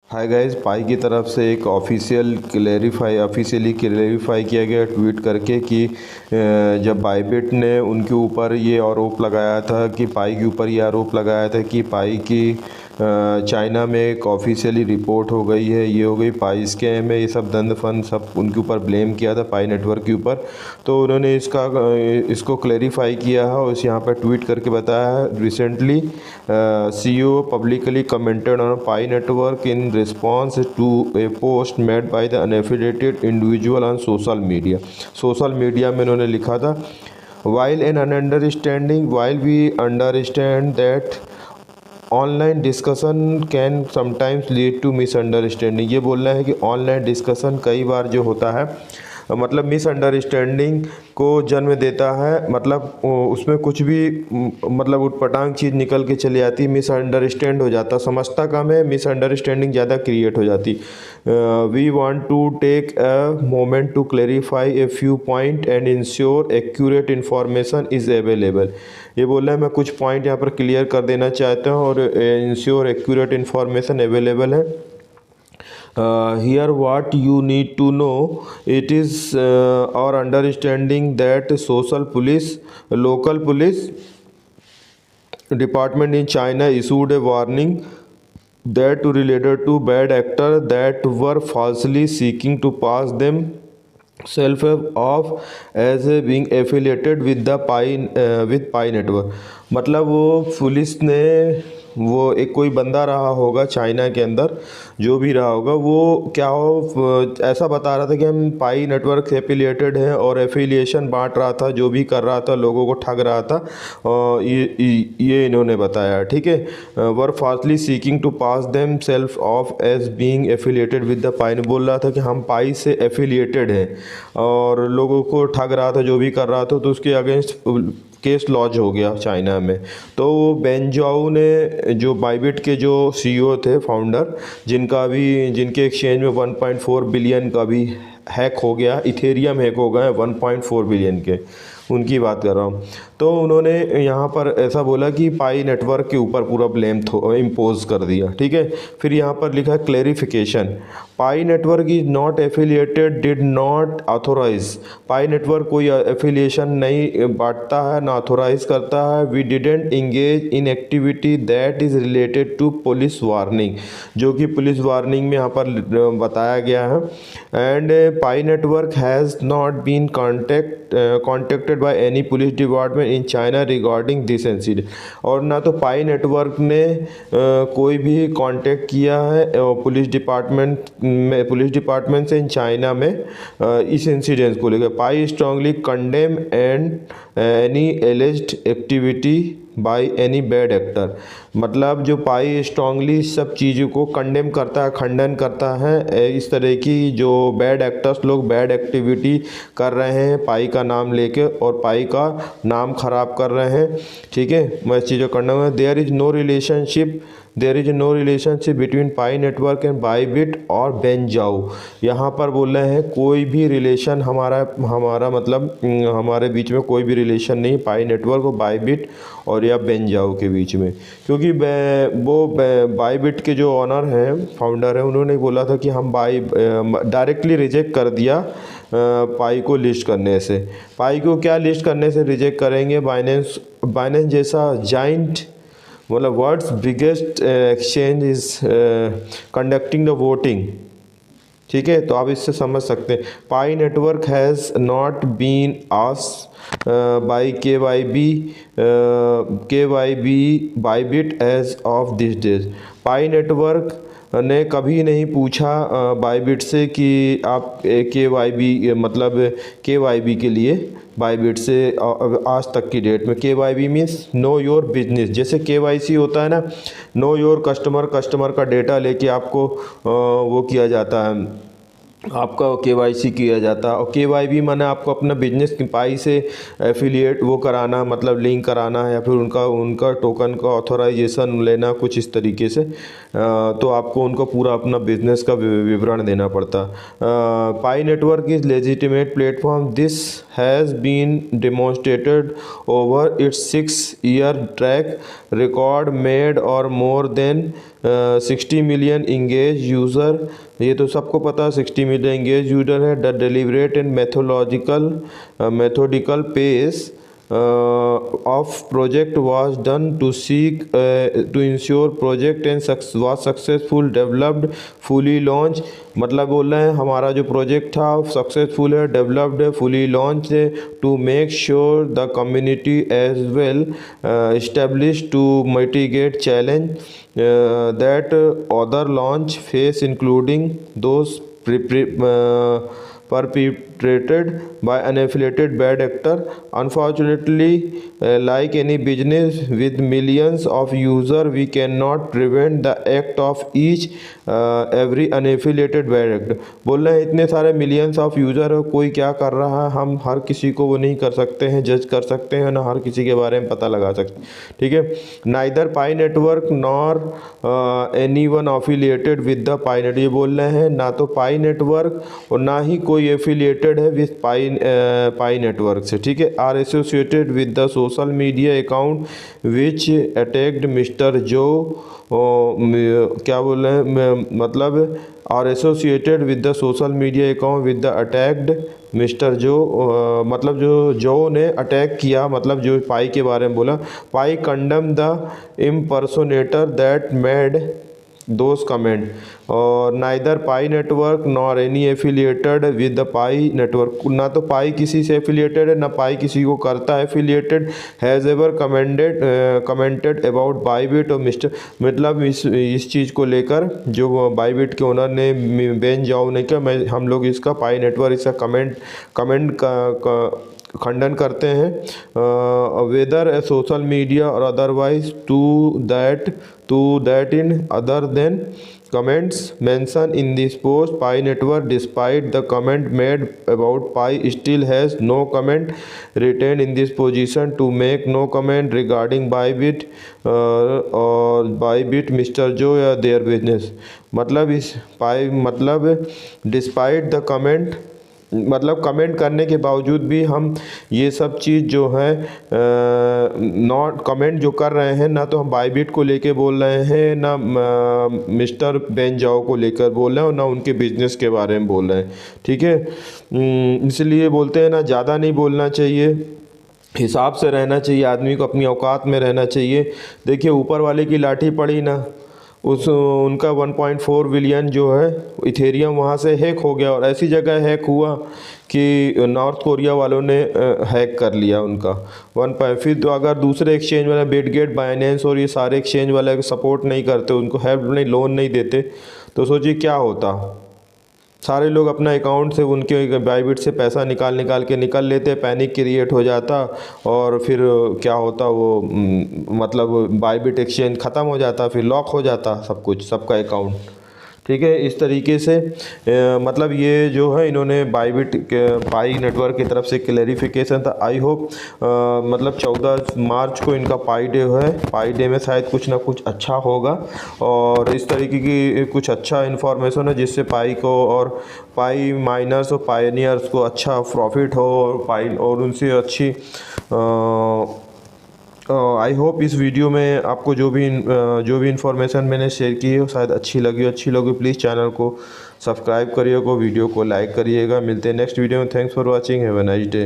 Hi guys, पाई की तरफ से एक ऑफिशियली क्लेरिफाई किया गया ट्वीट करके कि जब बाइबिट ने उनके ऊपर ये आरोप लगाया था कि पाई के ऊपर ये आरोप लगाया था कि पाई की चाइना में एक ऑफिशियली रिपोर्ट हो गई है, ये हो गई पाई स्कैम है, ये सब दंड फंड सब उनके ऊपर ब्लेम किया था पाई नेटवर्क के ऊपर। तो उन्होंने इसको क्लेरिफाई किया है और यहाँ पर ट्वीट करके बताया है। Recently CEO publicly commented on Pi Network in response to a post made by the unaffiliated individual on social media में उन्होंने लिखा था, while we understand that online discussion can sometimes lead to misunderstanding. ये बोल रहे हैं कि online discussion कई बार जो होता है मतलब मिसअंडरस्टैंडिंग को जन्म देता है। मतलब उसमें कुछ भी मतलब उटपटांग चीज़ निकल के चली आती, मिसअंडरस्टैंड हो जाता, समझता कम है, मिसअंडरस्टैंडिंग ज़्यादा क्रिएट हो जाती। We want to take a moment to clarify a few point and ensure accurate information is available. ये बोल रहे हैं मैं कुछ पॉइंट यहाँ पर क्लियर कर देना चाहता हूँ और इंश्योर एक्यूरेट इन्फॉर्मेशन अवेलेबल है। Here what you need to know, it is our understanding that local police department in China issued a warning that related to bad actors that were falsely seeking to pass themselves off as being affiliated with the Pi network। मतलब वो police ने वो एक कोई बंदा रहा होगा China के अंदर, जो भी रहा होगा, वो क्या हो ऐसा बता रहा था कि हम पाई नेटवर्क से एफिलिएटेड हैं और एफिलिएशन बांट रहा था, जो भी कर रहा था लोगों को ठग रहा था। और ये इन्होंने बताया, ठीक है। Were fastly seeking to pass themselves off as being affiliated with the Pi, बोल रहा था कि हम पाई से एफिलिएटेड हैं और लोगों को ठग रहा था, जो भी कर रहा था, तो उसके अगेंस्ट केस लॉन्च हो गया चाइना में। तो बेंजाओ ने जो बाइबिट के जो CEO थे फाउंडर, जिनके एक्सचेंज में 1.4 बिलियन का भी हैक हो गया, इथेरियम हैक हो गए 1.4 बिलियन के, उनकी बात कर रहा हूँ। तो उन्होंने यहाँ पर ऐसा बोला कि पाई नेटवर्क के ऊपर पूरा ब्लेम इम्पोज कर दिया, ठीक है। फिर यहाँ पर लिखा है clarification, Pi network is not affiliated did not authorize. Pi network कोई एफिलिएशन नहीं बांटता है, ना ऑथोराइज करता है। We didn't engage in activity that is related to police warning, जो कि पुलिस वार्निंग में यहाँ पर बताया गया है। And Pi network has not been contacted by any police department in China regarding this incident. और ना तो पाई नेटवर्क ने कोई भी कांटेक्ट किया है पुलिस डिपार्टमेंट से इन चाइना में इस इंसिडेंट को लेकर। Pi strongly condemn and any alleged activity by any bad actor. मतलब जो पाई स्ट्रांगली सब चीज़ों को कंडेम करता है, खंडन करता है इस तरह की जो बैड एक्टर्स लोग बैड एक्टिविटी कर रहे हैं पाई का नाम लेके और पाई का नाम खराब कर रहे हैं, ठीक है। मैं चीज़ें करना है। There is no relationship between Pi network and Bybit और बेंजाओ। यहाँ पर बोल रहे हैं कोई भी रिलेशन हमारा मतलब हमारे बीच में कोई भी रिलेशन नहीं पाई नेटवर्क और बाइबिट और या बेंजाओ के बीच में, क्योंकि बाइबिट के जो ऑनर हैं, फाउंडर हैं, उन्होंने बोला था कि हम डायरेक्टली रिजेक्ट कर दिया पाई को लिस्ट करने से। पाई को क्या लिस्ट करने से रिजेक्ट करेंगे? बाइनेंस जैसा जाइंट, मतलब world's biggest exchange is conducting the voting, ठीक है। तो आप इससे समझ सकते हैं Pi network has not been asked by KYB Bybit as of this days. Pi Network ने कभी नहीं पूछा बाइबिट से कि आप KYB मतलब KYB के लिए बाइबिट से आज तक की डेट में। KYB means know your business, जैसे KYC होता है ना, नो योर कस्टमर का डेटा लेके आपको वो किया जाता है, आपका KYC किया जाता है। और KYB माने आपको अपना बिजनेस की पाई से एफिलिएट वो कराना, मतलब लिंक कराना है या फिर उनका टोकन का ऑथोराइजेशन लेना, कुछ इस तरीके से। तो आपको उनको पूरा अपना बिजनेस का विवरण देना पड़ता। Pi Network is legitimate platform, this has been demonstrated over its 6-year track record made or more than 60 million engaged user। ये तो सबको पता है 60 मिलियन engaged user है। The deliberate and methodical pace of project was done to seek to ensure project and was successful developed fully launched। मतलब बोल रहे हैं हमारा जो प्रोजेक्ट था सक्सेसफुल है, डेवलप्ड है, फुली लॉन्च है। To make sure the community as well established to mitigate challenge that other launch face including those perpetrated by unaffiliated bad actor। Unfortunately, like any business with millions of users, we cannot prevent the act of each every unaffiliated bad actor। बोल रहे हैं इतने सारे millions of user है, कोई क्या कर रहा है हम हर किसी को वो नहीं कर सकते हैं, जज कर सकते हैं ना हर किसी के बारे में पता लगा सकते हैं। ठीक है। Neither Pi Network nor any one affiliated with the Pi network. ये बोल रहे हैं ना तो पाई नेटवर्क और ना ही कोई एफिलिएटेड है विद पाई नेटवर्क से। ठीक है। Are associated with the social media account which attacked mister जो क्या बोल रहे हैं मतलब are associated with the social media account with the attacked mister जो मतलब जो ने अटैक किया, मतलब जो पाई के बारे में बोला। Pi condemn the impersonator that made those comment. और neither Pi Network nor any affiliated with the Pi Network. ना तो पाई किसी से एफिलिएटेड है ना पाई किसी को करता है affiliated. Has ever commented about Bybit और मिस्टर मतलब इस चीज़ को लेकर जो बाईबिट के ओनर ने बेन जाओ ने क्या मैं हम लोग इसका पाई नेटवर्क इसका कमेंट खंडन करते हैं। वेदर सोशल मीडिया और otherwise to that in other than comments mentioned in this post, Pi Network, despite the comment made about Pi, still has no comment retained in this position to make no comment regarding Bybit or Bybit, Mr. Joe या their business। मतलब इस Pi मतलब despite the comment मतलब comment करने के बावजूद भी हम ये सब चीज़ जो है नॉट कमेंट जो कर रहे हैं ना तो हम बाईबिट को लेके बोल रहे हैं ना मिस्टर बेन जाओ को लेकर बोल रहे हैं और ना उनके बिजनेस के बारे में बोल रहे हैं। ठीक है। इसलिए बोलते हैं ना ज़्यादा नहीं बोलना चाहिए, हिसाब से रहना चाहिए, आदमी को अपनी औकात में रहना चाहिए। देखिए ऊपर वाले की लाठी पड़ी ना उनका 1.4 बिलियन जो है इथेरियम वहाँ से हैक हो गया और ऐसी जगह हैक हुआ कि नॉर्थ कोरिया वालों ने हैक कर लिया उनका फिर तो अगर दूसरे एक्सचेंज वाले बिटगेट बाइनेंस और ये सारे एक्सचेंज वाले सपोर्ट नहीं करते, उनको हेल्प नहीं लोन नहीं देते तो सोचिए क्या होता। सारे लोग अपना अकाउंट से उनके बाईबिट से पैसा निकाल लेते, पैनिक क्रिएट हो जाता और फिर क्या होता वो मतलब बाईबिट एक्सचेंज ख़त्म हो जाता, फिर लॉक हो जाता सब कुछ सबका अकाउंट। ठीक है। इस तरीके से मतलब ये जो है इन्होंने बाईबिट के पाई नेटवर्क की तरफ से क्लैरिफिकेशन था। आई होप मतलब 14 मार्च को इनका पाई डे है, पाई डे में शायद कुछ ना कुछ अच्छा होगा और इस तरीके की कुछ अच्छा इन्फॉर्मेशन है जिससे पाई को और पाई माइनर्स और पायनियर्स को अच्छा प्रॉफिट हो और पाई और उनसे अच्छी आई होप इस वीडियो में आपको जो भी इन्फॉर्मेशन मैंने शेयर की है शायद अच्छी लगी। प्लीज़ चैनल को सब्सक्राइब करिएगा, वीडियो को लाइक करिएगा। मिलते हैं नेक्स्ट वीडियो में। Thanks for watching, have a nice day.